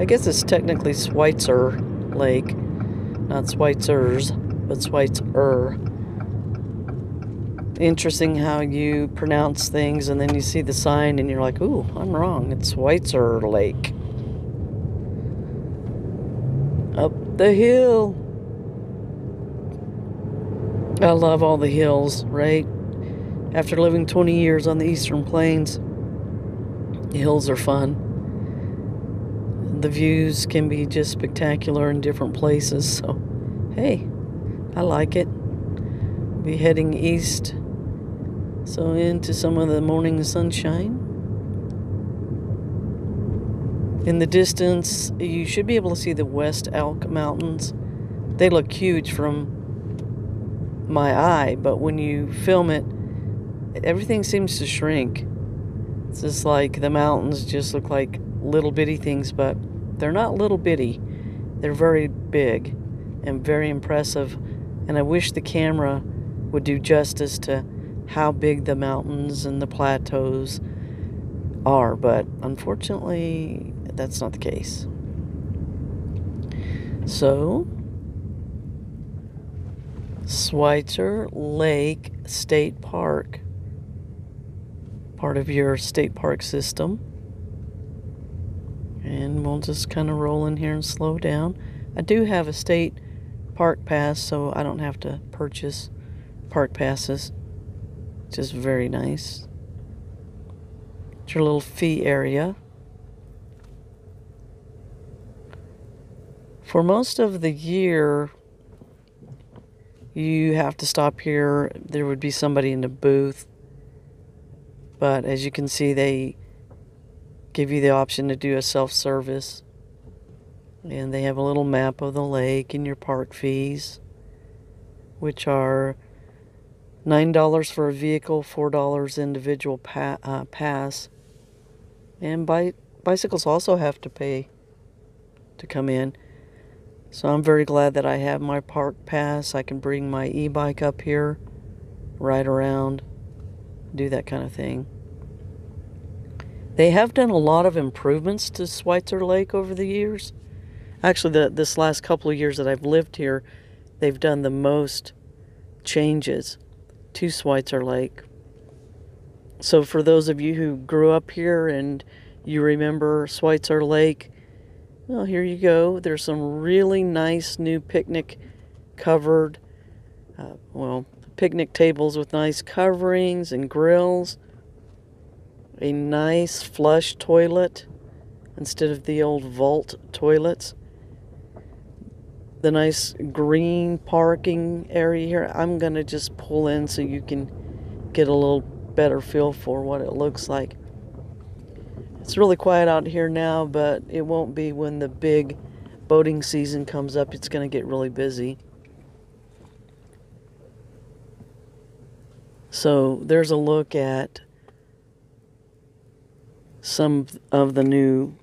I guess it's technically Sweitzer Lake, not Schweitzer's, but Sweitzer. Interesting how you pronounce things and then you see the sign and you're like, ooh, I'm wrong. It's Sweitzer Lake. Up the hill. I love all the hills, right? After living 20 years on the Eastern Plains, the hills are fun. The views can be just spectacular in different places. So, hey, I like it. Be heading east, so into some of the morning sunshine. In the distance, you should be able to see the West Elk Mountains. They look huge from my eye, but when you film it, everything seems to shrink. It's just like the mountains just look like little bitty things, but they're not little bitty. They're very big and very impressive, and I wish the camera would do justice to how big the mountains and the plateaus are, but unfortunately that's not the case. So, Sweitzer Lake State Park, part of your state park system. And we'll just kind of roll in here and slow down. I do have a state park pass, so I don't have to purchase park passes. Just very nice. It's your little fee area. For most of the year, you have to stop here. There would be somebody in the booth. But as you can see, they give you the option to do a self-service. And they have a little map of the lake and your park fees, which are $9 for a vehicle, $4 individual pass. And bicycles also have to pay to come in. So I'm very glad that I have my park pass. I can bring my e-bike up here, ride around, do that kind of thing. They have done a lot of improvements to Sweitzer Lake over the years. Actually, this last couple of years that I've lived here, they've done the most changes to Sweitzer Lake. So for those of you who grew up here and you remember Sweitzer Lake, well, here you go. There's some really nice new picnic covered, picnic tables with nice coverings and grills. A nice flush toilet instead of the old vault toilets. The nice green parking area here. I'm going to just pull in so you can get a little better feel for what it looks like. It's really quiet out here now, but it won't be when the big boating season comes up. It's going to get really busy. So there's a look at some of the new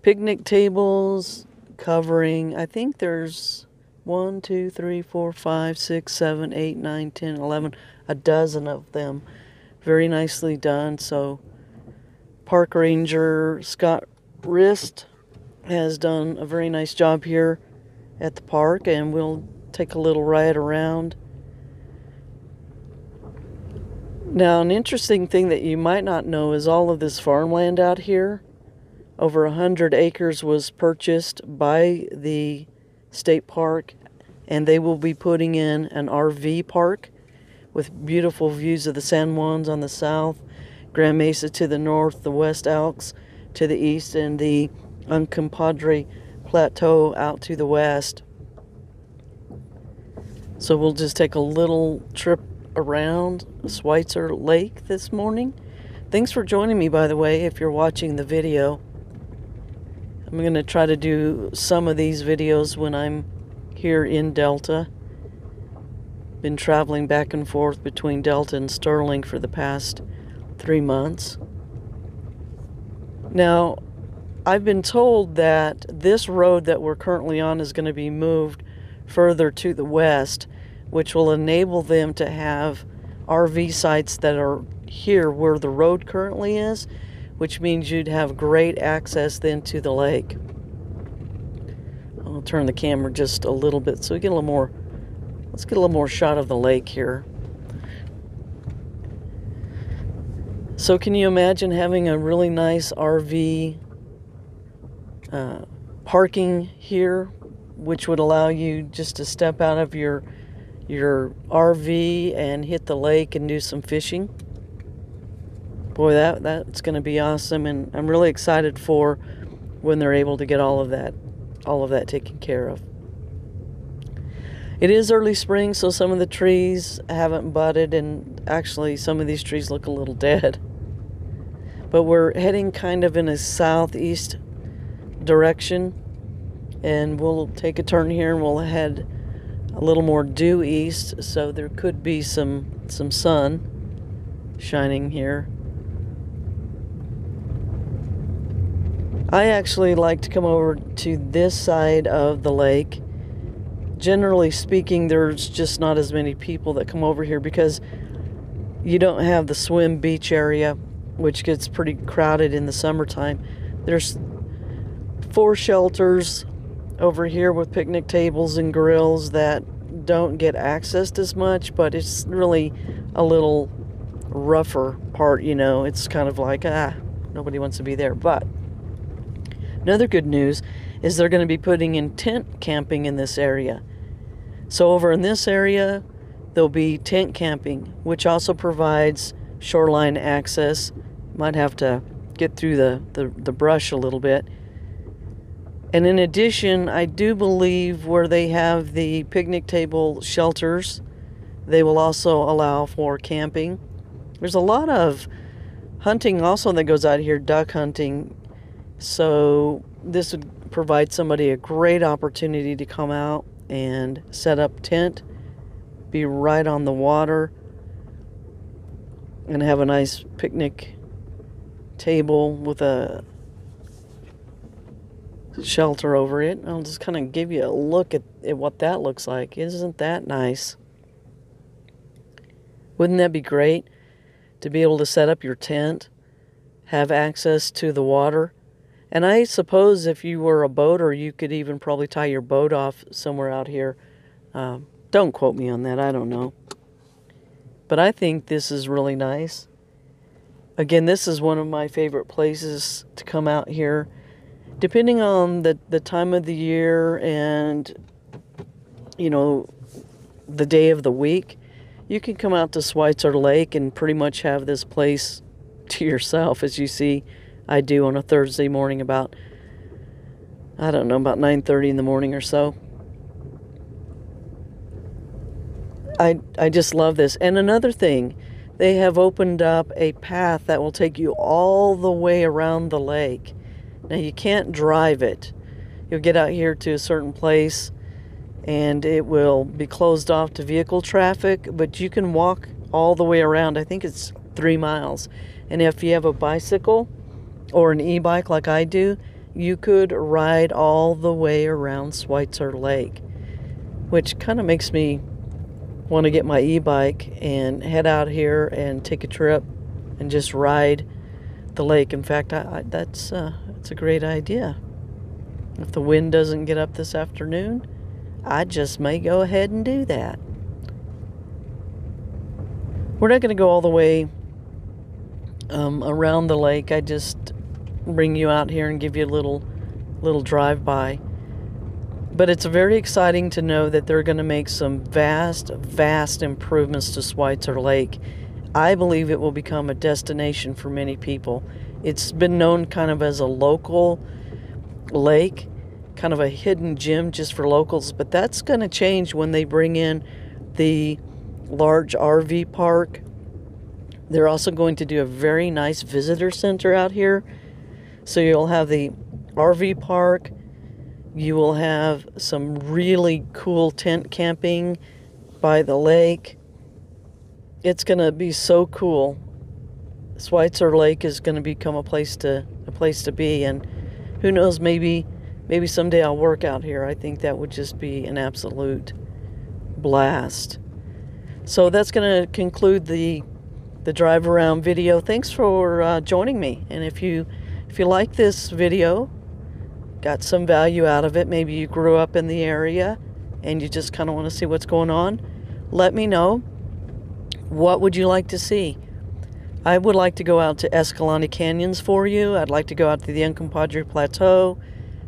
picnic tables covering, I think there's 1, 2, 3, 4, 5, 6, 7, 8, 9, 10, 11, a dozen of them. Very nicely done. So Park Ranger Scott Rist has done a very nice job here at the park, and we'll take a little ride around. Now, an interesting thing that you might not know is all of this farmland out here. Over 100 acres was purchased by the state park, and they will be putting in an RV park with beautiful views of the San Juans on the south, Grand Mesa to the north, the West Elks to the east, and the Uncompahgre Plateau out to the west. So we'll just take a little trip around Sweitzer Lake this morning. Thanks for joining me, by the way, if you're watching the video. I'm going to try to do some of these videos when I'm here in Delta. Been traveling back and forth between Delta and Sterling for the past 3 months. Now, I've been told that this road that we're currently on is going to be moved further to the west, which will enable them to have RV sites that are here where the road currently is, which means you'd have great access then to the lake. I'll turn the camera just a little bit so we get a little more, let's get a little more shot of the lake here. So can you imagine having a really nice RV parking here, which would allow you just to step out of your RV and hit the lake and do some fishing? Boy, that's going to be awesome, and I'm really excited for when they're able to get all of that taken care of. It is early spring, so some of the trees haven't budded, and actually some of these trees look a little dead. But we're heading kind of in a southeast direction, and we'll take a turn here and we'll head a little more due east, so there could be some sun shining here. I actually like to come over to this side of the lake. Generally speaking, there's just not as many people that come over here because you don't have the swim beach area, which gets pretty crowded in the summertime. There's 4 shelters over here with picnic tables and grills that don't get accessed as much, but it's really a little rougher part, you know. It's kind of like, nobody wants to be there. But another good news is they're going to be putting in tent camping in this area. So over in this area, there'll be tent camping, which also provides shoreline access. Might have to get through the brush a little bit. And in addition, I do believe where they have the picnic table shelters, they will also allow for camping. There's a lot of hunting also that goes out here, duck hunting. So this would provide somebody a great opportunity to come out and set up tent, be right on the water, and have a nice picnic table with a shelter over it. I'll just kind of give you a look at what that looks like. Isn't that nice? Wouldn't that be great to be able to set up your tent, have access to the water? And I suppose if you were a boater, you could even probably tie your boat off somewhere out here. Don't quote me on that, I don't know. But I think this is really nice. Again, this is one of my favorite places to come out here. Depending on the time of the year and, you know, the day of the week, you can come out to Sweitzer Lake and pretty much have this place to yourself, as you see I do on a Thursday morning about, I don't know, about 9:30 in the morning or so. I just love this. And another thing, they have opened up a path that will take you all the way around the lake. Now, you can't drive it. You'll get out here to a certain place and it will be closed off to vehicle traffic, but you can walk all the way around. I think it's 3 miles. And if you have a bicycle or an e-bike like I do, you could ride all the way around Sweitzer Lake, which kind of makes me want to get my e-bike and head out here and take a trip and just ride the lake. In fact, that's a great idea. If the wind doesn't get up this afternoon, I just may go ahead and do that. We're not going to go all the way around the lake. I just bring you out here and give you a little drive-by. But it's very exciting to know that they're going to make some vast improvements to Sweitzer Lake. I believe it will become a destination for many people. It's been known kind of as a local lake, kind of a hidden gem just for locals, but that's going to change when they bring in the large RV park. They're also going to do a very nice visitor center out here. So you'll have the RV park, you will have some really cool tent camping by the lake. It's going to be so cool. Sweitzer Lake is going to become a place to be, and who knows, maybe someday I'll work out here. I think that would just be an absolute blast. So that's going to conclude the the drive around video. Thanks for joining me. And if you like this video, got some value out of it, maybe you grew up in the area and you just kind of want to see what's going on, let me know. What would you like to see? I would like to go out to Escalante Canyons for you. I'd like to go out to the Uncompahgre Plateau,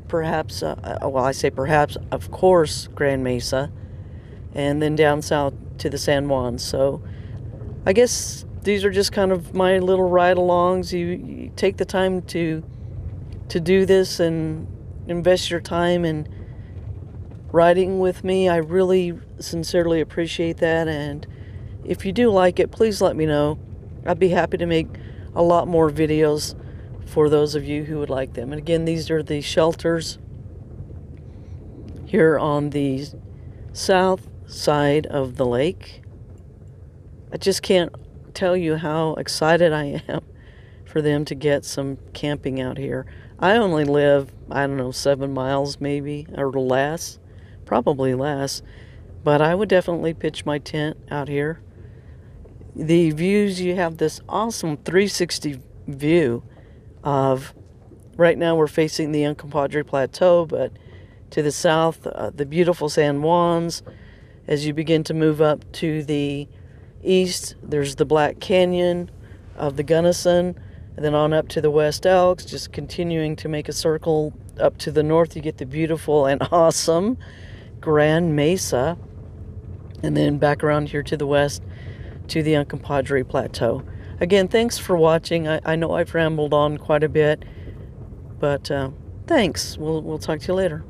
perhaps, well, I say perhaps, of course, Grand Mesa, and then down south to the San Juan. So I guess these are just kind of my little ride-alongs. You take the time to do this and invest your time in riding with me. I really sincerely appreciate that, and if you do like it, please let me know. I'd be happy to make a lot more videos for those of you who would like them. And again, these are the shelters here on the south side of the lake. I just can't tell you how excited I am for them to get some camping out here. I only live, I don't know, 7 miles maybe, or less, probably less, but I would definitely pitch my tent out here. The views, you have this awesome 360 view of, right now we're facing the Uncompahgre Plateau, but to the south, the beautiful San Juans. As you begin to move up to the east, there's the Black Canyon of the Gunnison, and then on up to the West Elks, just continuing to make a circle up to the north, you get the beautiful and awesome Grand Mesa, and then back around here to the west to the Uncompahgre Plateau. Again, thanks for watching. I know I've rambled on quite a bit, but thanks. We'll talk to you later.